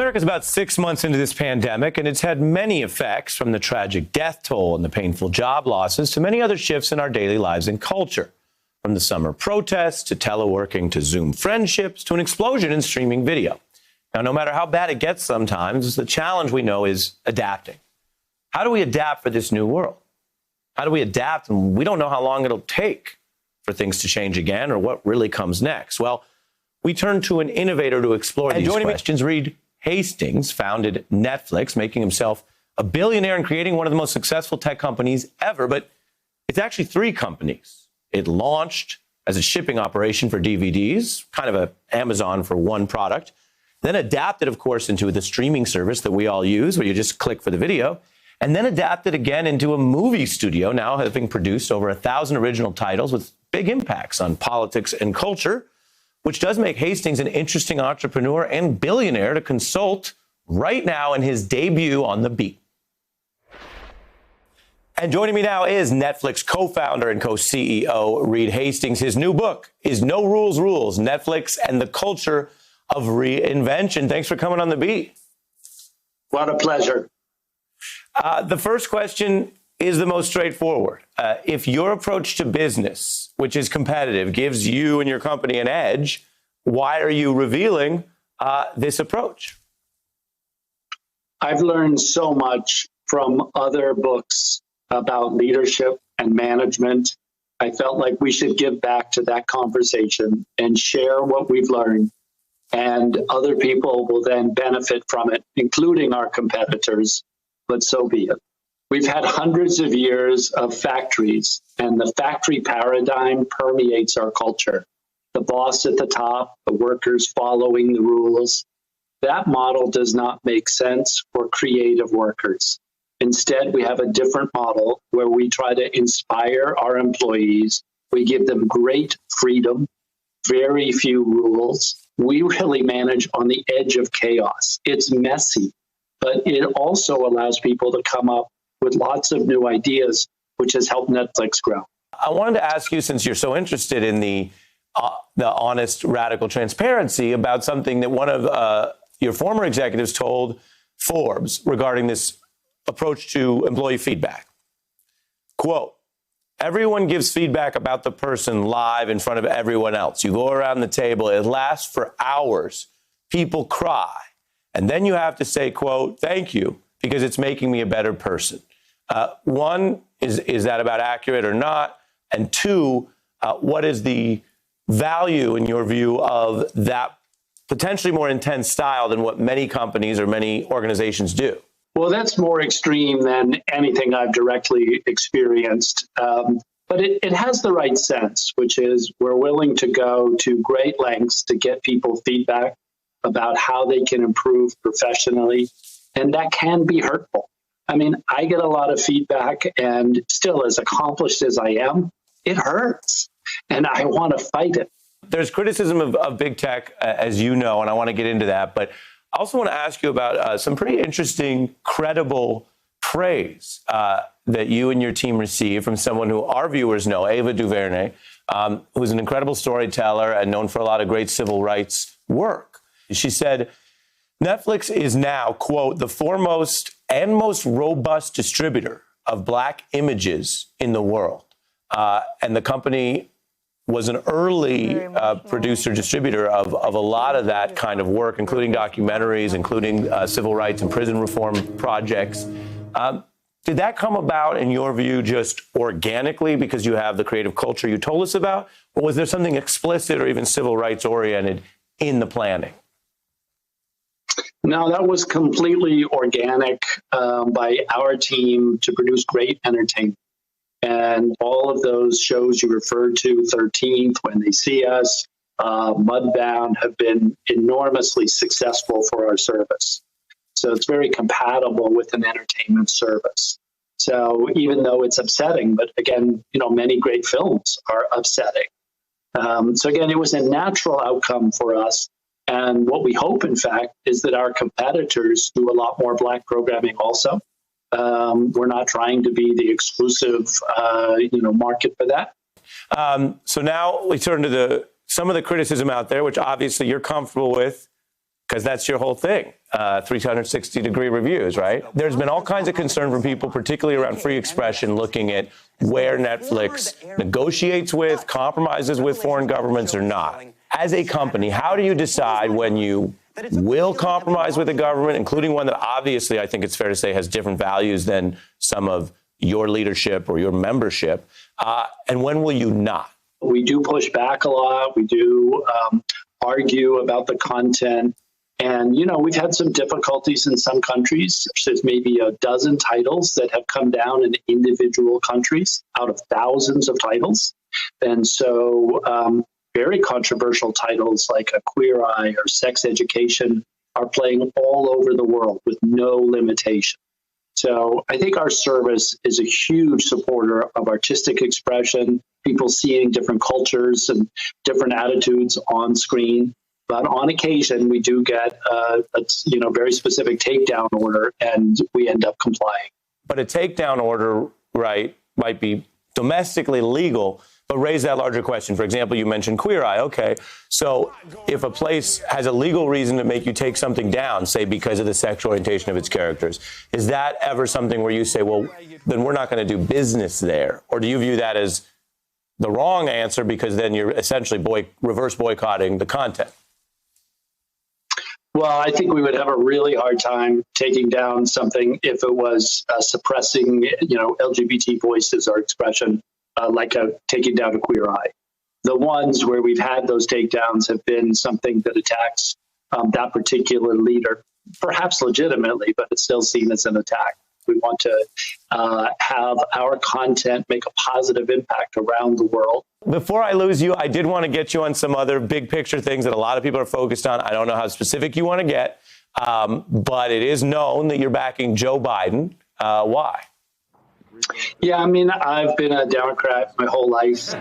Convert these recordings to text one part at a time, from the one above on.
America's about 6 months into this pandemic, and it's had many effects, from the tragic death toll and the painful job losses to many other shifts in our daily lives and culture. From the summer protests to teleworking to Zoom friendships to an explosion in streaming video. Now, no matter how bad it gets sometimes, the challenge we know is adapting. How do we adapt for this new world? How do we adapt? And we don't know how long it'll take for things to change again or what really comes next. Well, we turn to an innovator to explore these questions. Reed Hastings founded Netflix, making himself a billionaire and creating one of the most successful tech companies ever. But it's actually three companies. It launched as a shipping operation for DVDs, kind of a Amazon for one product, then adapted, of course, into the streaming service that we all use, where you just click for the video, and then adapted again into a movie studio, now having produced over 1,000 original titles with big impacts on politics and culture, which does make Hastings an interesting entrepreneur and billionaire to consult right now in his debut on The Beat. And joining me now is Netflix co-founder and co-CEO Reed Hastings. His new book is No Rules Rules, Netflix and the Culture of Reinvention. Thanks for coming on The Beat. What a pleasure. The first question is the most straightforward. If your approach to business, which is competitive, gives you and your company an edge, why are you revealing this approach? I've learned so much from other books about leadership and management. I felt like we should give back to that conversation and share what we've learned. And other people will then benefit from it, including our competitors, but so be it. We've had hundreds of years of factories, and the factory paradigm permeates our culture. The boss at the top, the workers following the rules. That model does not make sense for creative workers. Instead, we have a different model where we try to inspire our employees. We give them great freedom, very few rules. We really manage on the edge of chaos. It's messy, but it also allows people to come up with lots of new ideas, which has helped Netflix grow. I wanted to ask you, since you're so interested in the honest, radical transparency, about something that one of your former executives told Forbes regarding this approach to employee feedback. Quote, everyone gives feedback about the person live in front of everyone else. You go around the table, it lasts for hours. People cry. And then you have to say, quote, thank you, because it's making me a better person. One, is that about accurate or not? And two, what is the value, in your view, of that potentially more intense style than what many companies or many organizations do? Well, that's more extreme than anything I've directly experienced. But it has the right sense, which is we're willing to go to great lengths to get people feedback about how they can improve professionally. And that can be hurtful. I mean, I get a lot of feedback, and still, as accomplished as I am, it hurts. And I want to fight it. There's criticism of big tech, as you know, and I want to get into that. But I also want to ask you about some pretty interesting, credible praise that you and your team received from someone who our viewers know, Ava DuVernay, who's an incredible storyteller and known for a lot of great civil rights work. She said, Netflix is now, quote, the foremost and most robust distributor of Black images in the world. And the company was an early producer, distributor of a lot of that kind of work, including documentaries, including civil rights and prison reform projects. Did that come about, in your view, just organically because you have the creative culture you told us about? Or was there something explicit or even civil rights oriented in the planning? No, that was completely organic by our team to produce great entertainment. And all of those shows you referred to, 13th, When They See Us, Mudbound, have been enormously successful for our service. So it's very compatible with an entertainment service. So even though it's upsetting, but again, many great films are upsetting. So again, it was a natural outcome for us. And what we hope, in fact, is that our competitors do a lot more Black programming also. We're not trying to be the exclusive, market for that. So now we turn to some of the criticism out there, which obviously you're comfortable with. because that's your whole thing, 360-degree reviews, right? There's been all kinds of concern from people, particularly around free expression, looking at where Netflix negotiates with, compromises with foreign governments or not. As a company, how do you decide when you will compromise with a government, including one that obviously, I think it's fair to say, has different values than some of your leadership or your membership, and when will you not? We do push back a lot. We do argue about the content. And, we've had some difficulties in some countries. There's maybe a dozen titles that have come down in individual countries out of thousands of titles. And so very controversial titles like a Queer Eye or Sex Education are playing all over the world with no limitation. So I think our service is a huge supporter of artistic expression, people seeing different cultures and different attitudes on screen. But on occasion, we do get a very specific takedown order, and we end up complying. But a takedown order, right, might be domestically legal, but raise that larger question. For example, you mentioned Queer Eye. Okay, so if a place has a legal reason to make you take something down, say because of the sexual orientation of its characters, is that ever something where you say, well, then we're not going to do business there? Or do you view that as the wrong answer because then you're essentially reverse boycotting the content? Well, I think we would have a really hard time taking down something if it was suppressing, LGBT voices or expression, like taking down a Queer Eye. The ones where we've had those takedowns have been something that attacks that particular leader, perhaps legitimately, but it's still seen as an attack. We want to have our content make a positive impact around the world. Before I lose you, I did want to get you on some other big picture things that a lot of people are focused on. I don't know how specific you want to get, but it is known that you're backing Joe Biden. Why? Yeah, I've been a Democrat my whole life.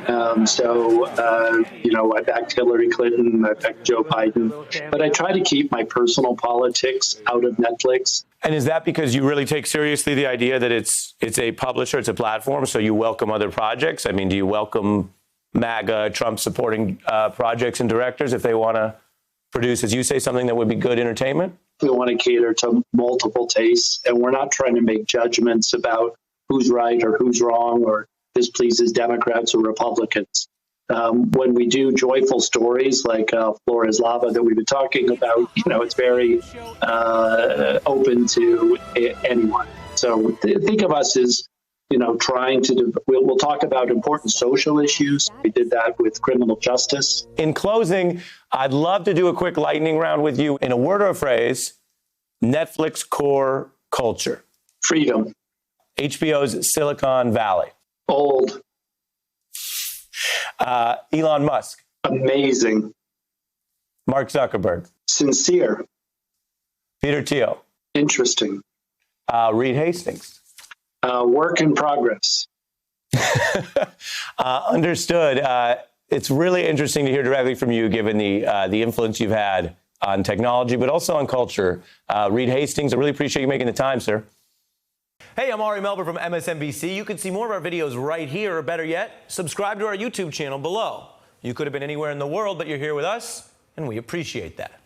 I backed Hillary Clinton, I backed Joe Biden, but I try to keep my personal politics out of Netflix. And is that because you really take seriously the idea that it's a publisher, it's a platform, so you welcome other projects? Do you welcome MAGA, Trump-supporting projects and directors if they want to produce, as you say, something that would be good entertainment? We want to cater to multiple tastes, and we're not trying to make judgments about who's right or who's wrong, or this pleases Democrats or Republicans. When we do joyful stories like Flores Lava that we've been talking about, it's very open to anyone. So think of us as, trying to, we'll talk about important social issues. We did that with criminal justice. In closing, I'd love to do a quick lightning round with you. In a word or a phrase, Netflix core culture. Freedom. HBO's Silicon Valley. Old. Elon Musk. Amazing. Mark Zuckerberg. Sincere. Peter Thiel. Interesting. Reed Hastings. Work in progress. Understood. It's really interesting to hear directly from you, given the influence you've had on technology, but also on culture. Reed Hastings, I really appreciate you making the time, sir. Hey, I'm Ari Melber from MSNBC. You can see more of our videos right here, or better yet, subscribe to our YouTube channel below. You could have been anywhere in the world, but you're here with us, and we appreciate that.